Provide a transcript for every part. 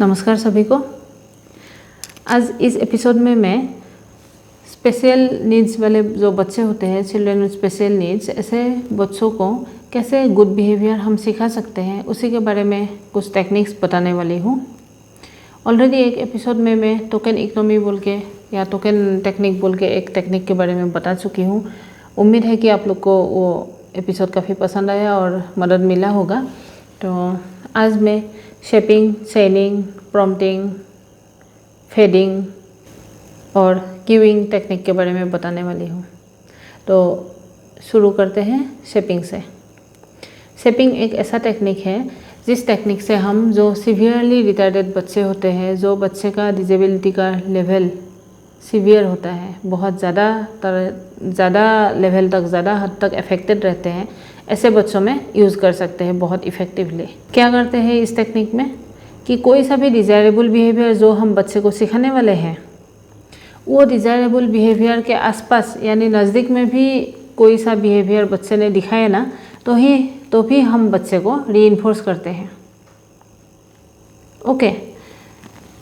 नमस्कार सभी को। आज इस एपिसोड में मैं स्पेशल नीड्स वाले जो बच्चे होते हैं, चिल्ड्रन विद स्पेशल नीड्स, ऐसे बच्चों को कैसे गुड बिहेवियर हम सिखा सकते हैं, उसी के बारे में कुछ टेक्निक्स बताने वाली हूँ। ऑलरेडी एक एपिसोड में मैं टोकन इकोनॉमी बोल के या टोकन टेक्निक बोल के एक टेक्निक के बारे में बता चुकी हूँ। उम्मीद है कि आप लोग को वो एपिसोड काफ़ी पसंद आया और मदद मिला होगा। तो आज मैं शेपिंग, शेनिंग, प्रॉम्प्टिंग, फेडिंग और क्यूइंग टेक्निक के बारे में बताने वाली हूँ। तो शुरू करते हैं शेपिंग से। शेपिंग एक ऐसा टेक्निक है जिस टेक्निक से हम जो सीवियरली रिटार्डेड बच्चे होते हैं, जो बच्चे का डिजेबिलिटी का लेवल सीवियर होता है, बहुत ज़्यादा लेवल तक, ज़्यादा हद तक अफेक्टेड रहते हैं, ऐसे बच्चों में यूज़ कर सकते हैं बहुत इफ़ेक्टिवली। क्या करते हैं इस टेक्निक में कि कोई सा भी डिज़ायरेबल बिहेवियर जो हम बच्चे को सिखाने वाले हैं, वो डिज़ायरेबल बिहेवियर के आसपास यानी नज़दीक में भी कोई सा बिहेवियर बच्चे ने दिखाया ना, तो भी हम बच्चे को रीइंफोर्स करते हैं। ओके,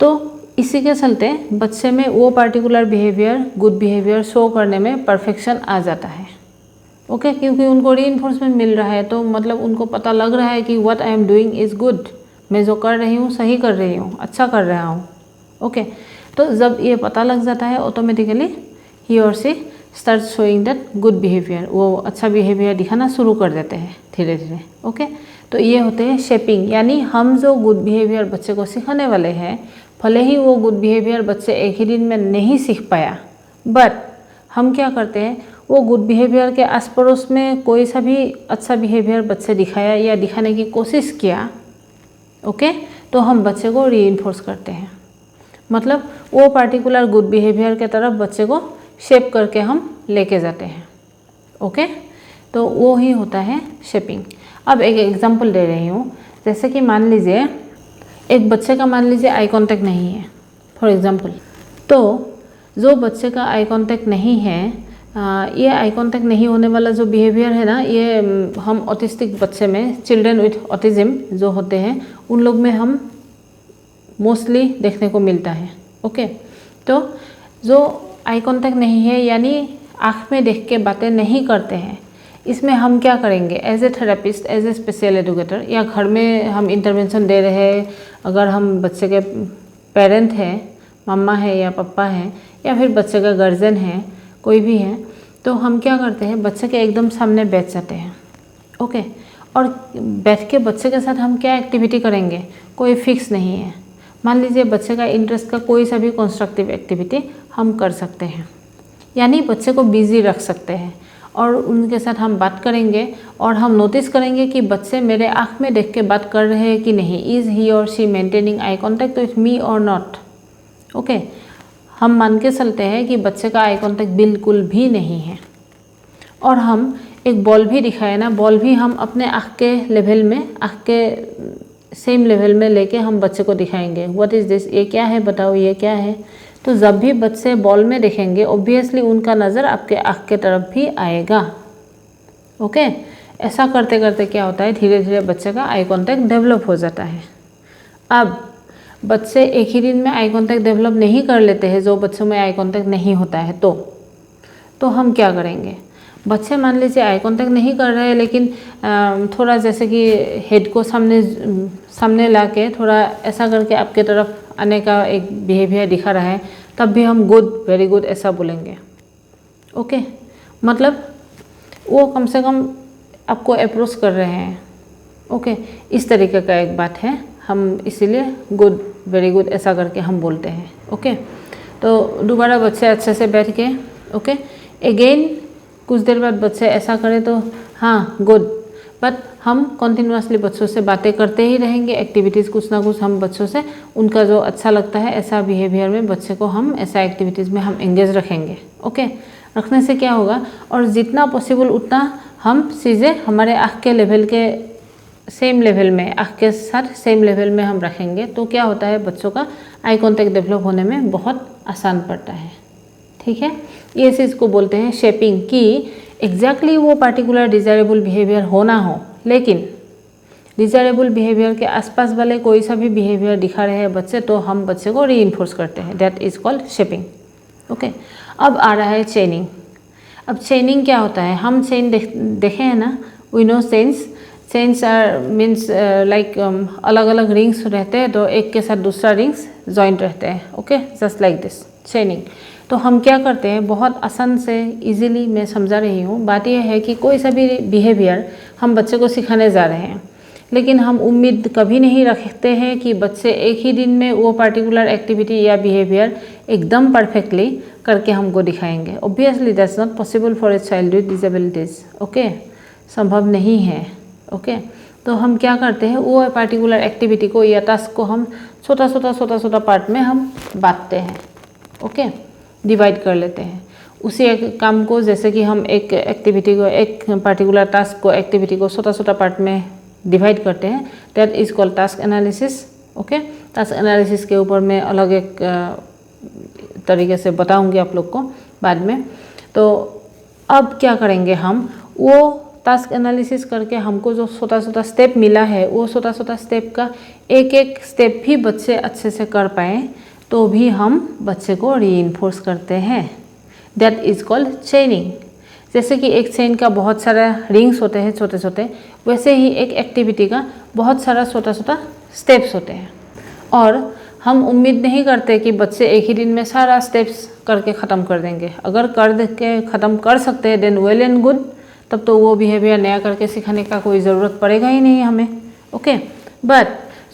तो इसी के चलते बच्चे में वो particular behaviour, good behaviour show करने में परफेक्शन आ जाता है। ओके, क्योंकि उनको रीइंफोर्समेंट मिल रहा है, तो मतलब उनको पता लग रहा है कि what I am doing is good, मैं जो कर रही हूँ सही कर रही हूँ, अच्छा कर रहा हूँ। ओके, तो जब ये पता लग जाता है ऑटोमेटिकली ही और see start showing that good behaviour, वो अच्छा बिहेवियर दिखाना शुरू कर देते हैं धीरे धीरे। ओके, तो ये होते हैं शेपिंग, यानी हम जो गुड बिहेवियर बच्चे को सिखाने वाले हैं, भले ही वो गुड बिहेवियर बच्चे एक ही दिन में नहीं सीख पाया, बट हम क्या करते हैं, वो गुड बिहेवियर के आस पड़ोस में कोई सा भी अच्छा बिहेवियर बच्चे दिखाया या दिखाने की कोशिश किया, ओके, तो हम बच्चे को रीइंफोर्स करते हैं। मतलब वो पार्टिकुलर गुड बिहेवियर के तरफ बच्चे को शेप करके हम लेके जाते हैं। ओके, तो वो ही होता है शेपिंग। अब एक एग्जांपल दे रही हूँ, जैसे कि मान लीजिए एक बच्चे का मान लीजिए आई कांटेक्ट नहीं है फॉर एग्जांपल। तो जो बच्चे का आई कांटेक्ट नहीं है, ये आई कांटेक्ट नहीं होने वाला जो बिहेवियर है ना, ये हम ऑटिस्टिक बच्चे में, चिल्ड्रन विथ ऑटिज्म जो होते हैं, उन लोग में हम मोस्टली देखने को मिलता है। ओके, तो जो आई कांटेक्ट नहीं है यानी आँख में देख के बातें नहीं करते हैं, इसमें हम क्या करेंगे as a therapist, as a special educator, या घर में हम इंटरवेंशन दे रहे हैं, अगर हम बच्चे के पेरेंट हैं, मम्मा है या पापा है, या फिर बच्चे का गार्जियन है, कोई भी है, तो हम क्या करते हैं, बच्चे के एकदम सामने बैठ जाते हैं। ओके, और बैठ के बच्चे के साथ हम क्या एक्टिविटी करेंगे, कोई फिक्स नहीं है। मान लीजिए बच्चे का इंटरेस्ट का कोई सा भी कंस्ट्रक्टिव एक्टिविटी हम कर सकते हैं, यानी बच्चे को बिजी रख सकते हैं, और उनके साथ हम बात करेंगे और हम नोटिस करेंगे कि बच्चे मेरे आँख में देख के बात कर रहे हैं कि नहीं, इज़ ही और she maintaining eye contact with me और नॉट। ओके, हम मान के चलते हैं कि बच्चे का आई कॉन्टैक्ट बिल्कुल भी नहीं है, और हम एक बॉल भी दिखाए ना, बॉल भी हम अपने आँख के लेवल में, आँख के सेम लेवल में लेके हम बच्चे को दिखाएंगे, व्हाट इज़ दिस, ये क्या है बताओ, ये क्या है। तो जब भी बच्चे बॉल में देखेंगे, ऑब्वियसली उनका नज़र आपके आँख के तरफ भी आएगा। ओके, ऐसा करते करते क्या होता है, धीरे धीरे बच्चे का आई कॉन्टैक्ट डेवलप हो जाता है। अब बच्चे एक ही दिन में आई कांटेक्ट डेवलप नहीं कर लेते हैं, जो बच्चों में आई कांटेक्ट नहीं होता है, तो हम क्या करेंगे, बच्चे मान लीजिए आई कांटेक्ट नहीं कर रहे हैं, लेकिन थोड़ा जैसे कि हेड को सामने ला के थोड़ा ऐसा करके आपके तरफ आने का एक बिहेवियर दिखा रहा है, तब भी हम गुड, वेरी गुड ऐसा बोलेंगे। ओके, मतलब वो कम से कम आपको अप्रोच कर रहे हैं। ओके, इस तरीके का एक बात है, हम इसीलिए गुड, वेरी गुड ऐसा करके हम बोलते हैं। ओके, तो दोबारा बच्चे अच्छे से बैठ के, ओके, अगेन कुछ देर बाद बच्चे ऐसा करें तो हाँ गुड, बट हम कंटिन्यूसली बच्चों से बातें करते ही रहेंगे, एक्टिविटीज़ कुछ ना कुछ हम बच्चों से, उनका जो अच्छा लगता है ऐसा बिहेवियर में बच्चे को हम ऐसा एक्टिविटीज़ में हम एंगेज रखेंगे। ओके, रखने से क्या होगा, और जितना पॉसिबल उतना हम चीज़ें हमारे आँख के लेवल के सेम लेवल में, आँख के साथ सेम लेवल में हम रखेंगे, तो क्या होता है, बच्चों का आई कांटेक्ट डेवलप होने में बहुत आसान पड़ता है। ठीक है, ये चीज़ को बोलते हैं शेपिंग, कि एग्जैक्टली वो पार्टिकुलर डिज़ायरेबल बिहेवियर हो ना हो, लेकिन डिजायरेबल बिहेवियर के आसपास वाले कोई सा भी बिहेवियर दिखा रहे हैं बच्चे, तो हम बच्चे को रीइंफोर्स करते हैं, that is called shaping. Okay, अब आ रहा है चेनिंग। अब चेनिंग क्या होता है, हम चेन देखे हैं ना, we know chains are means like अलग अलग रिंग्स रहते हैं, तो एक के साथ दूसरा रिंग्स जॉइंट रहते हैं। Okay, just like this चेनिंग। तो हम क्या करते हैं, बहुत आसान से इजीली मैं समझा रही हूँ। बात यह है कि कोई सा भी बिहेवियर हम बच्चे को सिखाने जा रहे हैं, लेकिन हम उम्मीद कभी नहीं रखते हैं कि बच्चे एक ही दिन में वो पार्टिकुलर एक्टिविटी या बिहेवियर एकदम परफेक्टली करके हमको दिखाएंगे। Obviously that's not possible for a child with disabilities. Okay, संभव नहीं है। ओके, तो हम क्या करते हैं, वो पार्टिकुलर एक्टिविटी को या टास्क को हम छोटा छोटा पार्ट में हम बांटते हैं। ओके, डिवाइड कर लेते हैं उसी एक काम को। जैसे कि हम एक एक्टिविटी को, एक पार्टिकुलर टास्क को, एक्टिविटी को छोटा छोटा पार्ट में डिवाइड करते हैं, that is called task analysis. Okay, task analysis के ऊपर मैं अलग एक तरीके से बताऊंगी आप लोग को बाद में। तो अब क्या करेंगे, हम वो टास्क एनालिसिस करके हमको जो छोटा छोटा स्टेप मिला है, वो छोटा छोटा स्टेप का एक एक स्टेप भी बच्चे अच्छे से कर पाएँ तो भी हम बच्चे को रीइंफोर्स करते हैं, दैट इज कॉल्ड चेनिंग। जैसे कि एक चेन का बहुत सारा रिंग्स होते हैं छोटे छोटे, वैसे ही एक एक्टिविटी का बहुत सारा छोटा छोटा स्टेप्स होते हैं। और हम उम्मीद नहीं करते कि बच्चे एक ही दिन में सारा स्टेप्स करके ख़त्म कर देंगे। अगर कर के ख़त्म कर सकते हैं देन वेल एंड गुड, तब तो वो बिहेवियर नया करके सिखाने का कोई ज़रूरत पड़ेगा ही नहीं हमें। ओके, बट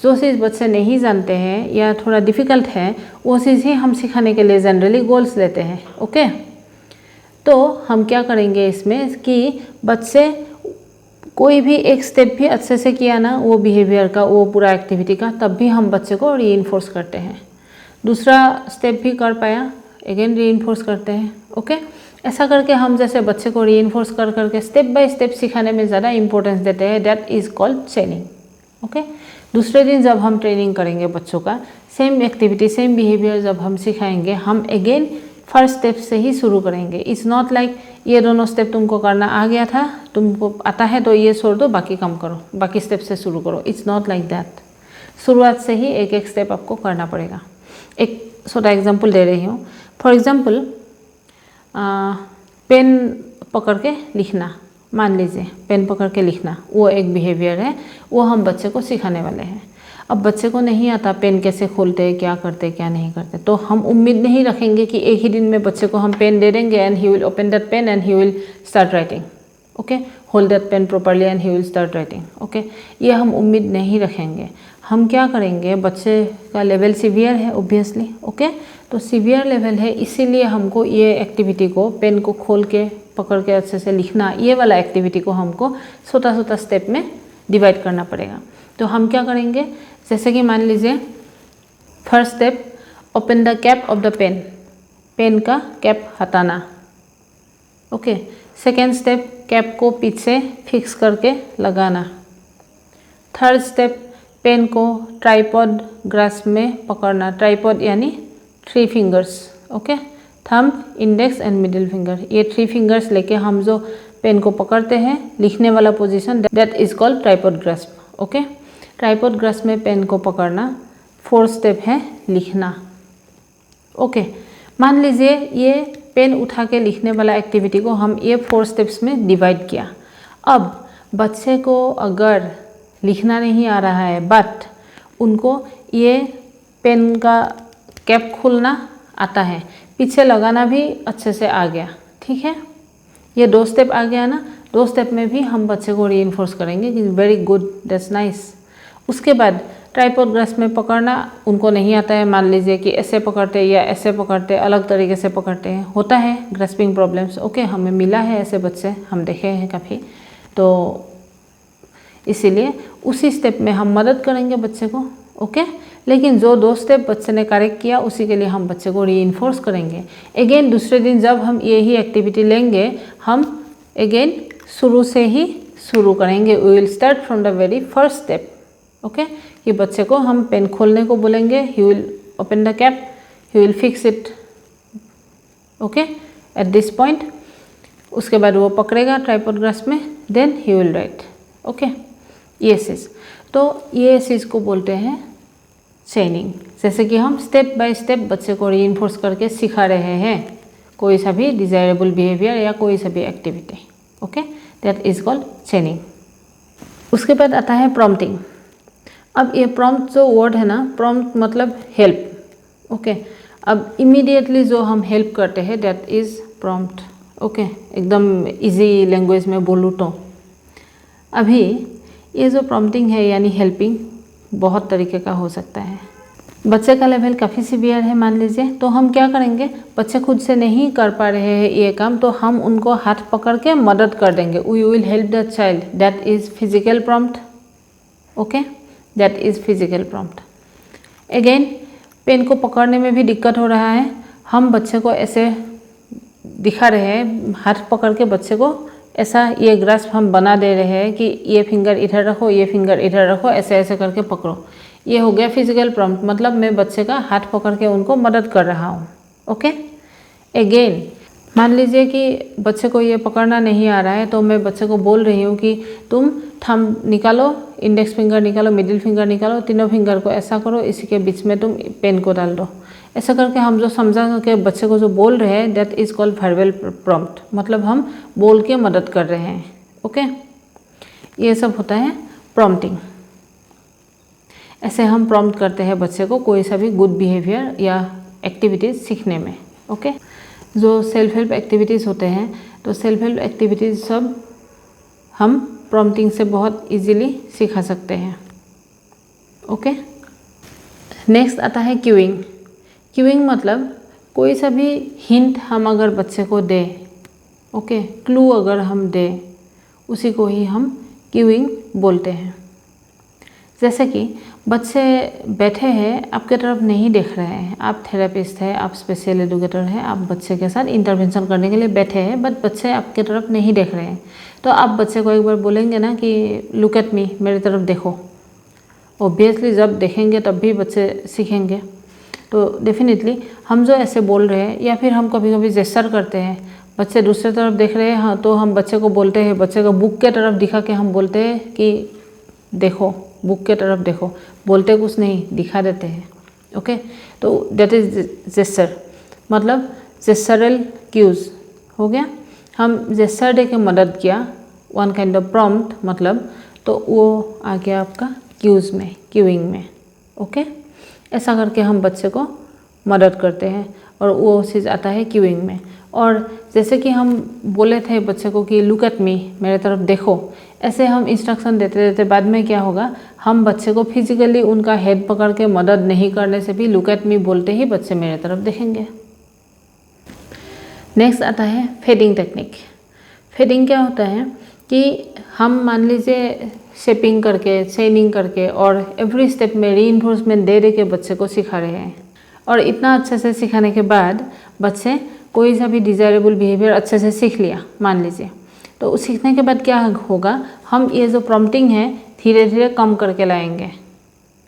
जो चीज़ बच्चे नहीं जानते हैं या थोड़ा डिफ़िकल्ट है, वो चीज़ ही हम सिखाने के लिए जनरली गोल्स लेते हैं। ओके, तो हम क्या करेंगे इसमें कि बच्चे कोई भी एक स्टेप भी अच्छे से किया ना वो बिहेवियर का, वो पूरा एक्टिविटी का, तब भी हम बच्चे को रीइंफोर्स करते हैं। दूसरा स्टेप भी कर पाया, अगेन रीइंफोर्स करते हैं। ओके, ऐसा करके हम जैसे बच्चे को रीइंफोर्स कर करके स्टेप बाय स्टेप सिखाने में ज़्यादा इंपॉर्टेंस देते हैं, that is called training. Okay, दूसरे दिन जब हम ट्रेनिंग करेंगे बच्चों का, सेम एक्टिविटी सेम बिहेवियर जब हम सिखाएंगे, हम अगेन फर्स्ट स्टेप से ही शुरू करेंगे। इट्स नॉट लाइक ये दोनों स्टेप तुमको करना आ गया था, तुमको आता है तो ये छोड़ दो, बाकी काम करो, बाकी स्टेप से शुरू करो। It's not like that. शुरुआत से ही एक एक स्टेप आपको करना पड़ेगा। एक छोटा एग्जांपल दे रही हूँ। फॉर एग्जांपल पेन पकड़ के लिखना, मान लीजिए पेन पकड़ के लिखना वो एक बिहेवियर है, वो हम बच्चे को सिखाने वाले हैं। अब बच्चे को नहीं आता पेन कैसे खोलते हैं, क्या करते क्या नहीं करते, तो हम उम्मीद नहीं रखेंगे कि एक ही दिन में बच्चे को हम पेन दे देंगे and he will open that pain and he will start writing. Okay, hold that pain properly and he will start writing. Okay, ये हम उम्मीद नहीं रखेंगे। हम क्या करेंगे, बच्चे का लेवल सीवियर है ऑब्वियसली। ओके, तो सीवियर लेवल है, इसीलिए हमको ये एक्टिविटी को, पेन को खोल के पकड़ के अच्छे से लिखना, ये वाला एक्टिविटी को हमको छोटा छोटा स्टेप में डिवाइड करना पड़ेगा। तो हम क्या करेंगे, जैसे कि मान लीजिए first step, open the cap of the pen, pen का कैप हटाना। ओके, सेकेंड स्टेप, कैप को पीछे फिक्स करके लगाना। थर्ड स्टेप, पेन को ट्राइपॉड ग्रास्प में पकड़ना। ट्राइपॉड यानी 3 fingers. Okay, thumb, index and middle finger, ये 3 फिंगर्स लेके हम जो पेन को पकड़ते हैं, लिखने वाला position, that is called tripod grasp. Okay, tripod grasp में पेन को पकड़ना। 4th स्टेप है लिखना। ओके, मान लीजिए ये पेन उठा के लिखने वाला एक्टिविटी को हम ये 4 स्टेप्स में डिवाइड किया। अब बच्चे को अगर लिखना नहीं आ रहा है बट उनको ये पेन का कैप खोलना आता है, पीछे लगाना भी अच्छे से आ गया, ठीक है, ये 2 स्टेप आ गया ना, 2 स्टेप में भी हम बच्चे को रीइंफोर्स करेंगे कि वेरी गुड, दैट्स नाइस। उसके बाद ट्राइपॉड ग्रास्प में पकड़ना उनको नहीं आता है, मान लीजिए कि ऐसे पकड़ते या ऐसे पकड़ते, अलग तरीके से पकड़ते हैं, होता है ग्रास्पिंग प्रॉब्लम्स। ओके, हमें मिला है ऐसे बच्चे, हम देखे हैं काफ़ी, तो इसीलिए उसी स्टेप में हम मदद करेंगे बच्चे को। ओके, लेकिन जो 2 स्टेप बच्चे ने करेक्ट किया उसी के लिए हम बच्चे को रीइंफोर्स करेंगे। अगेन दूसरे दिन जब हम यही एक्टिविटी लेंगे, हम अगेन शुरू से ही शुरू करेंगे। We will start from the very first step. Okay, कि बच्चे को हम पेन खोलने को बोलेंगे, he will open the cap, he will fix it. Okay, at this point, उसके बाद वो पकड़ेगा ट्राइपॉड ग्रास्प में, then he will write. Okay, yes yes. तो ये चीज़ को बोलते हैं चेनिंग। जैसे कि हम स्टेप बाय स्टेप बच्चे को रीइंफोर्स करके सिखा रहे हैं कोई सा भी डिजायरेबल बिहेवियर या कोई सा भी activity. Okay, that is called चेनिंग। उसके बाद आता है प्रॉम्प्टिंग। अब ये प्रॉम्प्ट जो वर्ड है ना, प्रॉम्प्ट मतलब हेल्प। ओके, अब इमीडिएटली जो हम हेल्प करते हैं दैट इज प्रॉम्प्ट। ओके, एकदम इजी लैंग्वेज में बोलूँ तो अभी ये जो प्रॉम्प्टिंग है यानी हेल्पिंग बहुत तरीके का हो सकता है। बच्चे का लेवल काफ़ी सीवियर है मान लीजिए, तो हम क्या करेंगे, बच्चे खुद से नहीं कर पा रहे हैं ये काम, तो हम उनको हाथ पकड़ के मदद कर देंगे। We will help the child, that is physical prompt. Okay, that is physical prompt. Again, pen को पकड़ने में भी दिक्कत हो रहा है, हम बच्चे को ऐसे दिखा रहे हैं, हाथ पकड़ के बच्चे को ऐसा ये ग्रास्प हम बना दे रहे हैं कि ये फिंगर इधर रखो, ये फिंगर इधर रखो, ऐसे ऐसे करके पकड़ो। ये हो गया फिजिकल प्रॉम्प्ट, मतलब मैं बच्चे का हाथ पकड़ के उनको मदद कर रहा हूँ। ओके, अगेन मान लीजिए कि बच्चे को ये पकड़ना नहीं आ रहा है, तो मैं बच्चे को बोल रही हूँ कि तुम थंब निकालो, इंडेक्स फिंगर निकालो, मिडिल फिंगर निकालो, तीनों फिंगर को ऐसा करो, इसी के बीच में तुम पेन को डाल दो। ऐसा करके हम जो समझा के बच्चे को जो बोल रहे हैं that is called verbal prompt, मतलब हम बोल के मदद कर रहे हैं। ओके, ये सब होता है प्रॉम्प्टिंग। ऐसे हम प्रॉम्प्ट करते हैं बच्चे को कोई सा भी गुड बिहेवियर या एक्टिविटीज़ सीखने में। ओके, जो सेल्फ हेल्प एक्टिविटीज़ होते हैं, तो सेल्फ हेल्प एक्टिविटीज़ सब हम प्रॉम्प्टिंग से बहुत इजीली सिखा सकते हैं। ओके, नेक्स्ट आता है क्यूइंग। क्यूइंग मतलब कोई सा भी हिंट हम अगर बच्चे को दें, ओके, क्लू अगर हम दें, उसी को ही हम क्यूइंग बोलते हैं। जैसे कि बच्चे बैठे हैं, आपके तरफ नहीं देख रहे हैं, आप थेरेपिस्ट हैं, आप स्पेशल एजुकेटर हैं, आप बच्चे के साथ इंटरवेंशन करने के लिए बैठे हैं, बट बच्चे आपके तरफ नहीं देख रहे हैं, तो आप बच्चे को एक बार बोलेंगे ना कि लुक एट मी, मेरी तरफ देखो। ऑब्वियसली जब देखेंगे तब भी बच्चे सीखेंगे। तो डेफिनेटली हम जो ऐसे बोल रहे हैं, या फिर हम कभी कभी जेस्चर करते हैं, बच्चे दूसरे तरफ देख रहे हैं, हाँ, तो हम बच्चे को बोलते हैं, बच्चे को बुक के तरफ दिखा के हम बोलते हैं कि देखो, बुक के तरफ देखो, बोलते कुछ नहीं, दिखा देते हैं। ओके, तो दैट इज जेस्चर, मतलब जेस्चरल क्यूज हो गया। हम जेस्चर दे के मदद किया, वन काइंड ऑफ प्रॉम्प्ट मतलब, तो वो आ गया आपका क्यूज में, क्यूइंग में। ओके, ऐसा करके हम बच्चे को मदद करते हैं और वो चीज़ आता है क्यूइंग में। और जैसे कि हम बोले थे बच्चे को कि लुक एट मी, मेरे तरफ देखो, ऐसे हम इंस्ट्रक्शन देते देते बाद में क्या होगा, हम बच्चे को फिजिकली उनका हेड पकड़ के मदद नहीं करने से भी लुक एट मी बोलते ही बच्चे मेरे तरफ देखेंगे। नेक्स्ट आता है फेडिंग टेक्निक। फेडिंग क्या होता है कि हम मान लीजिए शेपिंग करके, चेनिंग करके और एवरी स्टेप में रीइंफोर्समेंट दे दे के बच्चे को सिखा रहे हैं, और इतना अच्छे से सिखाने के बाद बच्चे कोई सा भी डिज़ायरेबल बिहेवियर अच्छे से सीख लिया मान लीजिए, तो सीखने के बाद क्या होगा, हम ये जो प्रॉम्प्टिंग है धीरे धीरे कम करके लाएंगे।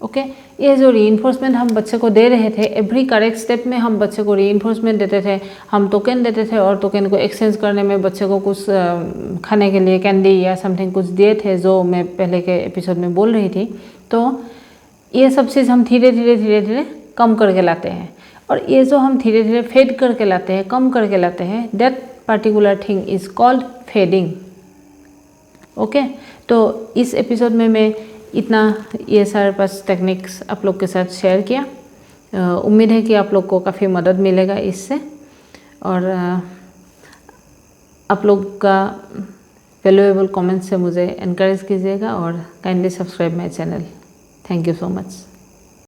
ओके, ये जो रीइंफोर्समेंट हम बच्चे को दे रहे थे, एवरी करेक्ट स्टेप में हम बच्चे को रीइंफोर्समेंट देते थे, हम टोकन देते थे, और टोकन को एक्सचेंज करने में बच्चे को कुछ खाने के लिए कैंडी या समथिंग कुछ दिए थे, जो मैं पहले के एपिसोड में बोल रही थी। तो ये सब चीज़ हम धीरे धीरे कम करके लाते हैं, और ये जो हम धीरे धीरे फेड करके लाते हैं, कम करके लाते हैं, that particular thing is called fading. Okay, तो इस एपिसोड में मैं इतना ये सारे पास टेक्निक्स आप लोग के साथ शेयर किया। उम्मीद है कि आप लोग को काफ़ी मदद मिलेगा इससे, और आप लोग का वैल्यूएबल कमेंट्स से मुझे एनकरेज कीजिएगा, और kindly subscribe my channel. Thank you so much.